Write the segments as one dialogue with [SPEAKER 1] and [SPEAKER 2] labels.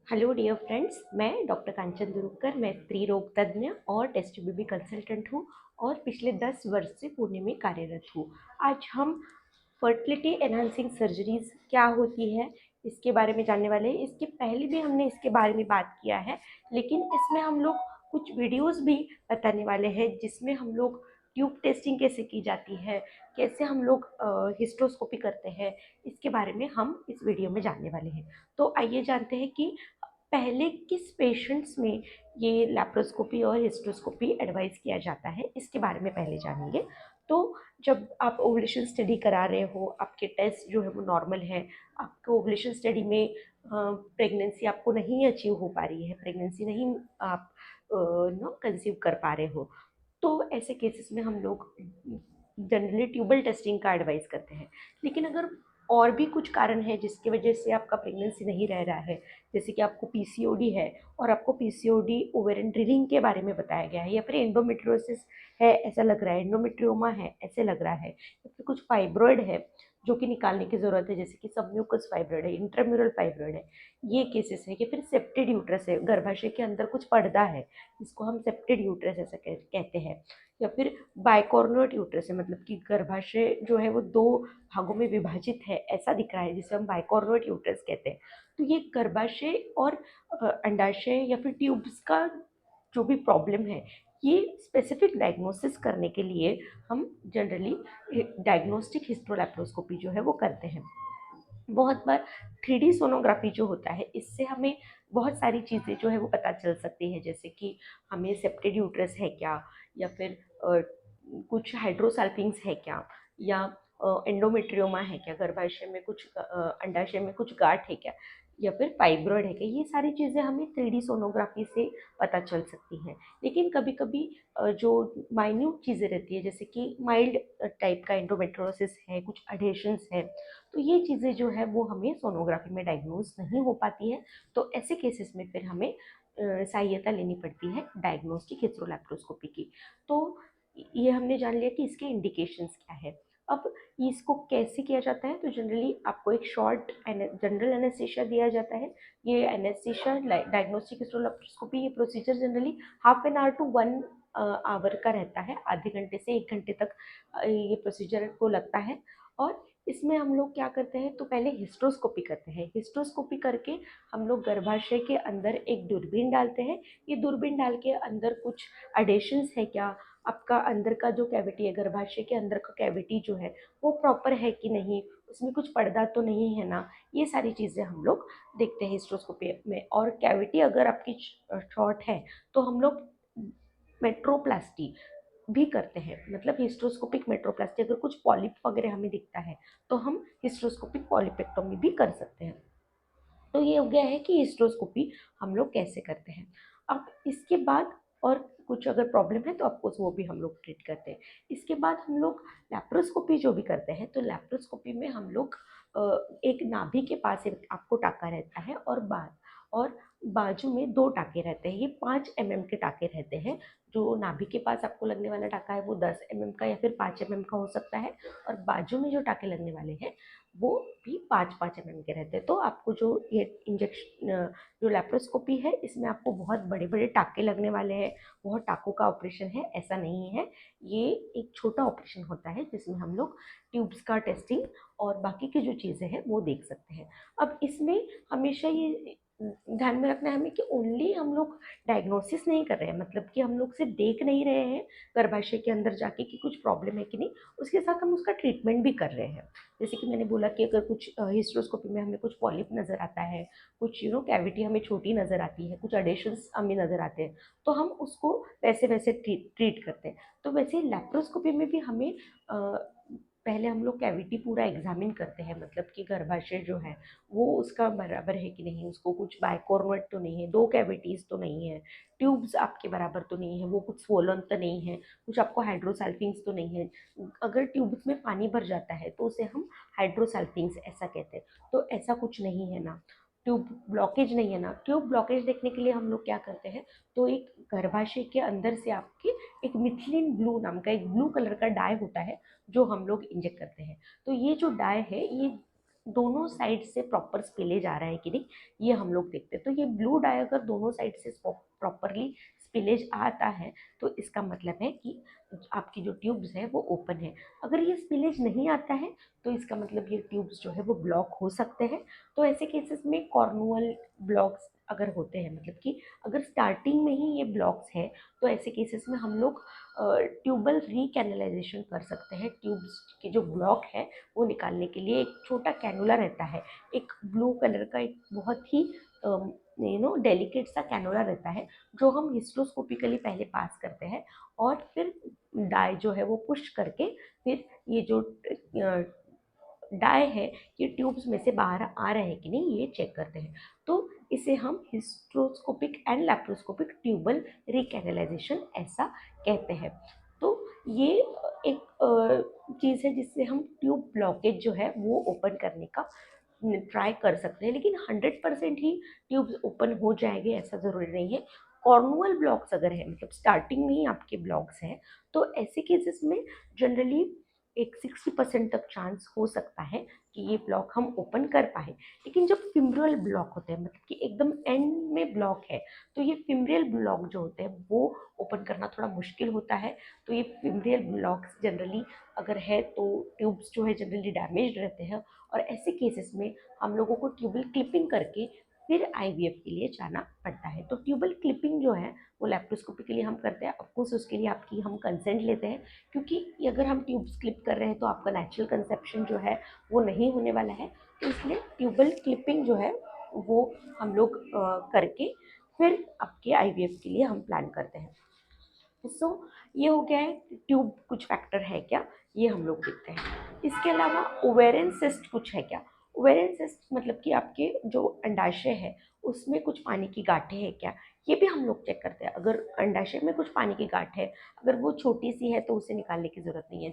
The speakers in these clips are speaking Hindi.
[SPEAKER 1] हेलो डियर फ्रेंड्स, मैं डॉक्टर कांचन दुरुक्कर। मैं स्त्री रोग तज्ञ और टेस्ट बेबी कंसल्टेंट हूँ और पिछले 10 वर्ष से पुणे में कार्यरत हूँ। आज हम फर्टिलिटी एनहांसिंग सर्जरीज क्या होती है इसके बारे में जानने वाले हैं। इसके पहले भी हमने इसके बारे में बात किया है, लेकिन इसमें हम लोग कुछ वीडियोस भी बताने वाले हैं जिसमें हम लोग ट्यूब टेस्टिंग कैसे की जाती है, कैसे हम लोग हिस्ट्रोस्कोपी करते हैं, इसके बारे में हम इस वीडियो में जानने वाले हैं। तो आइए जानते हैं कि पहले किस पेशेंट्स में ये लैप्रोस्कोपी और हिस्ट्रोस्कोपी एडवाइस किया जाता है, इसके बारे में पहले जानेंगे। तो जब आप ओवुलेशन स्टडी करा रहे हो, आपके टेस्ट जो है वो नॉर्मल है, आपको ओवुलेशन स्टडी में प्रेगनेंसी आपको नहीं अचीव हो पा रही है, प्रेगनेंसी नहीं आप कंसीव कर पा रहे हो, तो ऐसे केसेस में हम लोग जनरली ट्यूबल टेस्टिंग का एडवाइस करते हैं। लेकिन अगर और भी कुछ कारण है जिसकी वजह से आपका प्रेगनेंसी नहीं रह रहा है, जैसे कि आपको पीसीओडी है और आपको पीसीओडी ओवेरियन ड्रिलिंग के बारे में बताया गया है, या फिर एंडोमेट्रियोसिस है ऐसा लग रहा है, एंडोमेट्रियोमा है ऐसे लग रहा है, या फिर कुछ फाइब्रॉइड है जो कि निकालने की ज़रूरत है, जैसे कि सबम्यूकस फाइब्रॉइड है, इंट्राम्यूरल फाइब्रॉइड है, ये केसेस है, या फिर सेप्टेड यूट्रस है, गर्भाशय के अंदर कुछ पर्दा है जिसको हम सेप्टेड यूट्रस ऐसा कहते हैं, या फिर बाइकॉर्नुएट यूट्रस है, मतलब कि गर्भाशय जो है वो दो भागों में विभाजित है ऐसा दिख रहा है, जिसे हम बाइकॉर्नुएट यूट्रस कहते हैं। तो ये गर्भाशय और अंडाशय या फिर ट्यूब्स का जो भी प्रॉब्लम है, ये स्पेसिफिक डायग्नोसिस करने के लिए हम जनरली डायग्नोस्टिक हिस्टोलैप्रोस्कोपी जो है वो करते हैं। बहुत बार 3D सोनोग्राफी जो होता है, इससे हमें बहुत सारी चीज़ें जो है वो पता चल सकती है, जैसे कि हमें सेप्टेड यूट्रस है क्या, या फिर कुछ हाइड्रोसल्फिंग्स है क्या, या एंडोमेट्रियोमा है क्या, गर्भाशय में कुछ अंडाशय में कुछ गांठ है क्या, या फिर फाइब्रॉइड है क्या, ये सारी चीज़ें हमें 3D सोनोग्राफी से पता चल सकती हैं। लेकिन कभी कभी जो माइन्यूट चीज़ें रहती है, जैसे कि माइल्ड टाइप का एंडोमेट्रोसिस है, कुछ अडेशंस है, तो ये चीज़ें जो है वो हमें सोनोग्राफी में डायग्नोज नहीं हो पाती है। तो ऐसे केसेस में फिर हमें सहायता लेनी पड़ती है डायग्नोस्टिक हिस्टेरोलैप्रोस्कोपी की। तो ये हमने जान लिया कि इसके इंडिकेशंस क्या है। अब इसको कैसे किया जाता है, तो जनरली आपको एक शॉर्ट जनरल एनेस्थीसिया दिया जाता है। ये एनेस्थीसिया डायग्नोस्टिक हिस्टेरोलैप्रोस्कोपी, ये procedure generally half an hour to 1 hour का रहता है, आधे घंटे से 1 घंटे तक ये प्रोसीजर को लगता है। और इसमें हम लोग क्या करते हैं, तो पहले हिस्ट्रोस्कोपी करते हैं। हिस्ट्रोस्कोपी करके हम लोग गर्भाशय के अंदर एक दूरबीन डालते हैं। ये दूरबीन डाल के अंदर कुछ अडेशंस है क्या, आपका अंदर का जो कैविटी है, गर्भाशय के अंदर का कैविटी जो है वो प्रॉपर है कि नहीं, उसमें कुछ पर्दा तो नहीं है ना, ये सारी चीज़ें हम लोग देखते हैं हिस्ट्रोस्कोपी में। और कैविटी अगर आपकी शॉर्ट है तो हम लोग मेट्रोप्लास्टी भी करते हैं, मतलब हिस्ट्रोस्कोपिक मेट्रोप्लास्टी। अगर कुछ पॉलिप वगैरह हमें दिखता है तो हम हिस्ट्रोस्कोपिक पॉलिपेक्टोमी भी कर सकते हैं। तो ये हो गया है कि हिस्ट्रोस्कोपी हम लोग कैसे करते हैं। अब इसके बाद और कुछ अगर प्रॉब्लम है तो ऑफकोर्स वो भी हम लोग ट्रीट करते हैं। इसके बाद हम लोग लैप्रोस्कोपी जो भी करते हैं, तो लैप्रोस्कोपी में हम लोग एक नाभि के पास एक आपको टाका रहता है, और बाजू में 2 टाके रहते हैं। ये 5 mm के टाके रहते हैं। जो नाभि के पास आपको लगने वाला टाका है वो 10 mm का या फिर 5 mm का हो सकता है, और बाजू में जो टाके लगने वाले हैं वो भी 5-5 mm के रहते हैं। तो आपको जो ये इंजेक्शन जो लैप्रोस्कोपी है, इसमें आपको बहुत बड़े बड़े टाके लगने वाले हैं, बहुत टाकों का ऑपरेशन है ऐसा नहीं है। ये एक छोटा ऑपरेशन होता है जिसमें हम लोग ट्यूब्स का टेस्टिंग और बाकी की जो चीज़ें हैं वो देख सकते हैं। अब इसमें हमेशा ये ध्यान में रखना है हमें कि ओनली हम लोग डायग्नोसिस नहीं कर रहे हैं, मतलब कि हम लोग सिर्फ देख नहीं रहे हैं गर्भाशय के अंदर जाके कि कुछ प्रॉब्लम है कि नहीं, उसके साथ हम उसका ट्रीटमेंट भी कर रहे हैं। जैसे कि मैंने बोला कि अगर कुछ हिस्ट्रोस्कोपी में हमें कुछ पॉलिप नज़र आता है, कुछ कैविटी हमें छोटी नज़र आती है, कुछ अडेशंस हमें नज़र आते हैं, तो हम उसको वैसे वैसे ट्रीट करते हैं। तो वैसे लैप्रोस्कोपी में भी हमें पहले हम लोग कैविटी पूरा एग्जामिन करते हैं, मतलब कि गर्भाशय जो है वो उसका बराबर है कि नहीं, उसको कुछ बाइकॉर्नुएट तो नहीं है, 2 कैविटीज़ तो नहीं है, ट्यूब्स आपके बराबर तो नहीं है, वो कुछ स्वोलन तो नहीं है, कुछ आपको हाइड्रोसल्फिंग्स तो नहीं है। अगर ट्यूब्स में पानी भर जाता है तो उसे हम हाइड्रोसल्फिंग्स ऐसा कहते हैं। तो ऐसा कुछ नहीं है ना, ट्यूब ब्लॉकेज नहीं है ना। ट्यूब ब्लॉकेज देखने के लिए हम लोग क्या करते हैं, तो एक गर्भाशय के अंदर से आपके एक मिथिलिन ब्लू नाम का एक ब्लू कलर का डाई होता है जो हम लोग इंजेक्ट करते हैं। तो ये जो डाई है, ये दोनों साइड से प्रॉपर स्पिलेज आ रहा है कि नहीं, ये हम लोग देखते हैं। तो ये ब्लू डाई अगर दोनों साइड से प्रॉपरली स्पिलेज आता है तो इसका मतलब है कि आपकी जो ट्यूब्स है वो ओपन है। अगर ये स्पिलेज नहीं आता है तो इसका मतलब ये ट्यूब्स जो है वो ब्लॉक हो सकते हैं। तो ऐसे केसेस में कॉर्नुअल ब्लॉक्स अगर होते हैं, मतलब कि अगर स्टार्टिंग में ही ये ब्लॉक्स है, तो ऐसे केसेस में हम लोग ट्यूबल रिकैनलाइजेशन कर सकते हैं। ट्यूब्स के जो ब्लॉक है वो निकालने के लिए एक छोटा कैनुला रहता है, एक ब्लू कलर का एक बहुत ही डेलिकेट सा कैनुला रहता है, जो हम हिस्ट्रोस्कोपिकली पहले पास करते हैं और फिर डाई जो है वो पुश करके फिर ये जो डाई है ये ट्यूब्स में से बाहर आ रहे हैं कि नहीं ये चेक करते हैं। तो इसे हम हिस्ट्रोस्कोपिक एंड लैप्रोस्कोपिक ट्यूबल रिकैनलाइजेशन ऐसा कहते हैं। तो ये एक चीज़ है जिससे हम ट्यूब ब्लॉकेज जो है वो ओपन करने का ट्राई कर सकते हैं, लेकिन 100% ही ट्यूब्स ओपन हो जाएंगे ऐसा ज़रूरी नहीं है। कॉर्नुअल ब्लॉक्स अगर है, मतलब स्टार्टिंग में ही आपके ब्लॉक्स हैं, तो ऐसे केसेस में जनरली एक 60% तक चांस हो सकता है कि ये ब्लॉक हम ओपन कर पाए। लेकिन जब फिम्ब्रियल ब्लॉक होते हैं, मतलब कि एकदम एंड में ब्लॉक है, तो ये फिम्ब्रियल ब्लॉक जो होते हैं वो ओपन करना थोड़ा मुश्किल होता है। तो ये फिम्ब्रियल ब्लॉक्स जनरली अगर है तो ट्यूब्स जो है जनरली डैमेज रहते हैं, और ऐसे केसेस में हम लोगों को ट्यूबल क्लिपिंग करके फिर आईवीएफ के लिए जाना पड़ता है। तो ट्यूबल क्लिपिंग जो है वो लैप्रोस्कोपी के लिए हम करते हैं। ऑफकोर्स उसके लिए आपकी हम कंसेंट लेते हैं, क्योंकि अगर हम ट्यूब्स क्लिप कर रहे हैं तो आपका नेचुरल कंसेप्शन जो है वो नहीं होने वाला है। तो इसलिए ट्यूबल क्लिपिंग जो है वो हम लोग करके फिर आपके आईवीएफ के लिए हम प्लान करते हैं। सो ये हो गया है ट्यूब कुछ फैक्टर है क्या, ये हम लोग देखते हैं। इसके अलावा ओवेरियन सिस्ट कुछ है क्या। ओवेरियन सिस्ट मतलब कि आपके जो अंडाशय है उसमें कुछ पानी की गांठें हैं क्या, ये भी हम लोग चेक करते हैं। अगर अंडाशय में कुछ पानी की गांठ है, अगर वो छोटी सी है तो उसे निकालने की ज़रूरत नहीं है।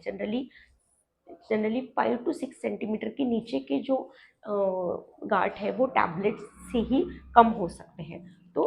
[SPEAKER 1] जनरली 5 to 6 सेंटीमीटर के नीचे के जो गांठ है वो टैबलेट से ही कम हो सकते हैं। तो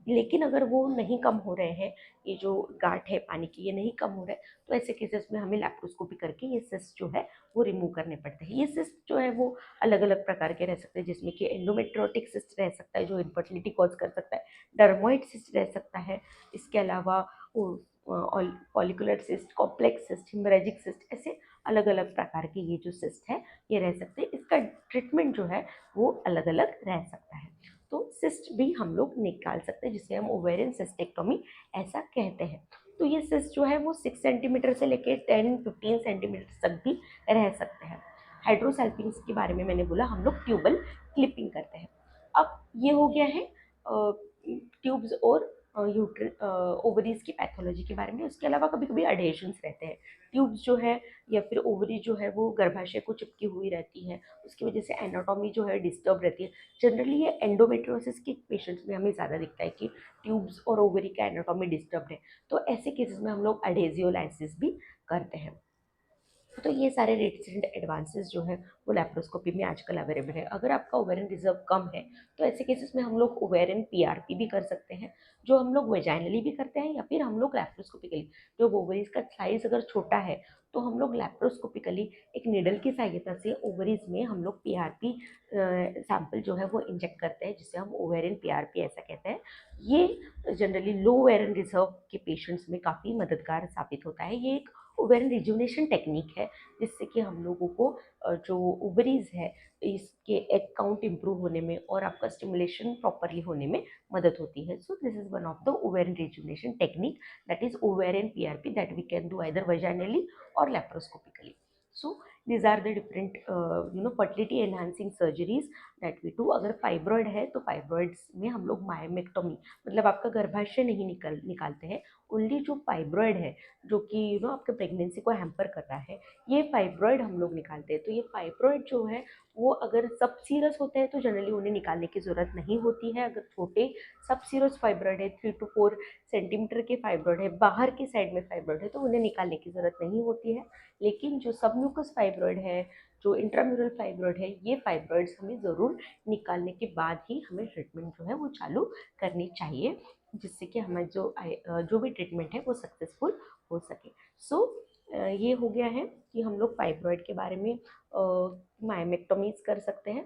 [SPEAKER 1] लेकिन अगर वो नहीं कम हो रहे हैं, ये जो गांठ है पानी की ये नहीं कम हो रहा है, तो ऐसे केसेस में हमें लैप्रोस्कोपी करके ये सिस्ट जो है वो रिमूव करने पड़ते हैं। ये सिस्ट जो है वो अलग अलग प्रकार के रह सकते हैं, जिसमें कि एंडोमेट्रियोटिक सिस्ट रह सकता है जो इनफर्टिलिटी कॉज कर सकता है, डर्मोइड सिस्ट रह सकता है, इसके अलावा follicular cyst, complex cyst, haemorrhagic cyst, ऐसे अलग अलग प्रकार के ये जो सिस्ट है ये रह सकते हैं। इसका ट्रीटमेंट जो है वो अलग अलग रह सकता है। तो सिस्ट भी हम लोग निकाल सकते हैं, जिसे हम ओवेरियन सिस्टेक्टोमी ऐसा कहते हैं। तो ये सिस्ट जो है वो 6 सेंटीमीटर से लेकर 10-15 सेंटीमीटर तक भी रह सकते हैं। हाइड्रोसल्फिंग्स के बारे में मैंने बोला हम लोग ट्यूबल क्लिपिंग करते हैं। अब ये हो गया है ट्यूब्स और ओवरीज की पैथोलॉजी के बारे में। उसके अलावा कभी कभी अडेशंस रहते हैं। ट्यूब्स जो है या फिर ओवरी जो है वो गर्भाशय को चिपकी हुई रहती है, उसकी वजह से एनाटॉमी जो है डिस्टर्ब रहती है। जनरली ये एंडोमेट्रियोसिस के पेशेंट्स में हमें ज़्यादा दिखता है कि ट्यूब्स और ओवरी का एनाटॉमी डिस्टर्ब है। तो ऐसे केसेस में हम लोग एडेजियोलाइसिस भी करते हैं। तो ये सारे रिसेंट एडवांसेस जो है वो लैप्रोस्कोपी में आजकल अवेलेबल है। अगर आपका ओवेरियन रिजर्व कम है तो ऐसे केसेस में हम लोग ओवेरियन पीआरपी भी कर सकते हैं, जो हम लोग वेजाइनली भी करते हैं, या फिर हम लोग लैप्रोस्कोपिकली, जो ओवरीज का साइज अगर छोटा है तो हम लोग लैप्रोस्कोपिकली एक निडल की सहायता से ओवरीज में हम लोग पीआरपी सैंपल जो है वो इंजेक्ट करते हैं, जिसे हम ओवेरियन पीआरपी ऐसा कहते हैं। ये जनरली लो ओवेरियन रिजर्व के पेशेंट्स में काफ़ी मददगार साबित होता है। ये एक ओवेरियन रिजुनेशन टेक्निक है, जिससे कि हम लोगों को जो ओवरीज है इसके एग काउंट इम्प्रूव होने में और आपका स्टिमुलेशन प्रॉपरली होने में मदद होती है। So this is one of the ovarian rejuvenation technique, that is ovarian PRP, that we can do either vaginally or laparoscopically. So these are the different fertility enhancing surgeries that we do. अगर फाइब्रॉयड है तो फाइब्रॉइड्स में हम लोग मायोमेक्टोमी, मतलब आपका गर्भाशय नहीं निकालते हैं, ओनली जो फाइब्रॉयड है जो कि आपके प्रेगनेंसी को हैम्पर कर रहा है, ये फाइब्रॉयड हम लोग निकालते हैं। तो ये फाइब्रॉयड जो है वो अगर सब सीरस होते हैं तो जनरली उन्हें निकालने की ज़रूरत नहीं होती है। अगर छोटे सब सीरस फाइब्रॉयड है, 3 to 4 सेंटीमीटर के फाइब्रॉयड है, बाहर की साइड में फाइब्रॉयड है, तो उन्हें निकालने की ज़रूरत नहीं होती है। लेकिन जो सब म्यूकस फाइब्रॉयड है, जो इंट्राम्यूरल फाइब्रॉयड है, ये फाइब्रॉयड्स हमें ज़रूर निकालने के बाद ही हमें ट्रीटमेंट जो है वो चालू करनी चाहिए, जिससे कि हमारे जो भी ट्रीटमेंट है वो सक्सेसफुल हो सके। सो ये हो गया है कि हम लोग फाइब्रॉइड के बारे में मायमेक्टोमीज कर सकते हैं।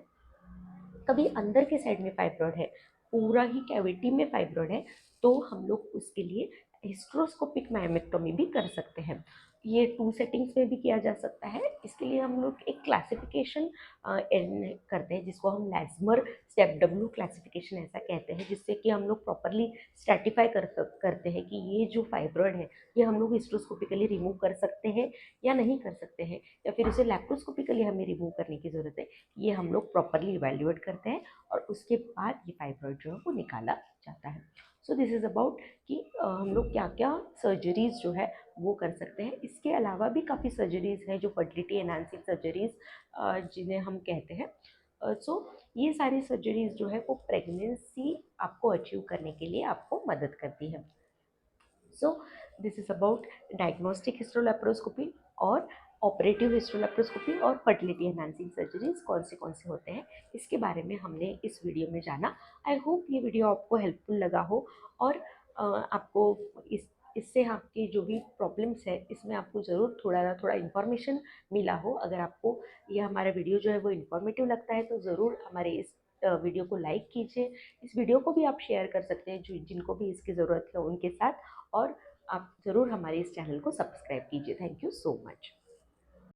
[SPEAKER 1] कभी अंदर के साइड में फाइब्रॉइड है, पूरा ही कैविटी में फाइब्रॉइड है, तो हम लोग उसके लिए हिस्ट्रोस्कोपिक मायोमेक्टोमी भी कर सकते हैं। ये 2 सेटिंग्स में भी किया जा सकता है। इसके लिए हम लोग एक क्लासिफिकेशन करते हैं जिसको हम लैज़मर स्टेप डब्ल्यू क्लासिफिकेशन ऐसा कहते हैं, जिससे कि हम लोग प्रॉपरली स्ट्रैटिफाई करते हैं कि ये जो फाइब्रॉइड है ये हम लोग हिस्ट्रोस्कोपिकली रिमूव कर सकते हैं या नहीं कर सकते हैं, या फिर उसे लैप्रोस्कोपिकली हमें रिमूव करने की ज़रूरत है। ये हम लोग प्रॉपरली इवेल्युएट करते हैं और उसके बाद ये फाइब्रॉइड जो है वो निकाला जाता है। सो दिस इज़ अबाउट कि हम लोग क्या क्या सर्जरीज़ जो है वो कर सकते हैं। इसके अलावा भी काफ़ी सर्जरीज़ हैं जो फर्टिलिटी एनहांसिंग सर्जरीज़ जिन्हें हम कहते हैं। सो ये सारी सर्जरीज़ जो है वो प्रेगनेंसी आपको अचीव करने के लिए आपको मदद करती है। So this is about diagnostic hysterolaparoscopy और ऑपरेटिव हिस्ट्रोलैप्रोस्कोपी और फर्टिलिटी एनहांसिंग सर्जरीज कौन से होते हैं, इसके बारे में हमने इस वीडियो में जाना। आई होप ये वीडियो आपको हेल्पफुल लगा हो और आपको इससे आपकी जो भी प्रॉब्लम्स है इसमें आपको ज़रूर थोड़ा ना थोड़ा इन्फॉर्मेशन मिला हो। अगर आपको ये हमारा वीडियो जो है वो इन्फॉर्मेटिव लगता है तो ज़रूर हमारे इस वीडियो को लाइक कीजिए। इस वीडियो को भी आप शेयर कर सकते हैं जो जिनको भी इसकी ज़रूरत है उनके साथ, और आप ज़रूर हमारे इस चैनल को सब्सक्राइब कीजिए। Thank you so much.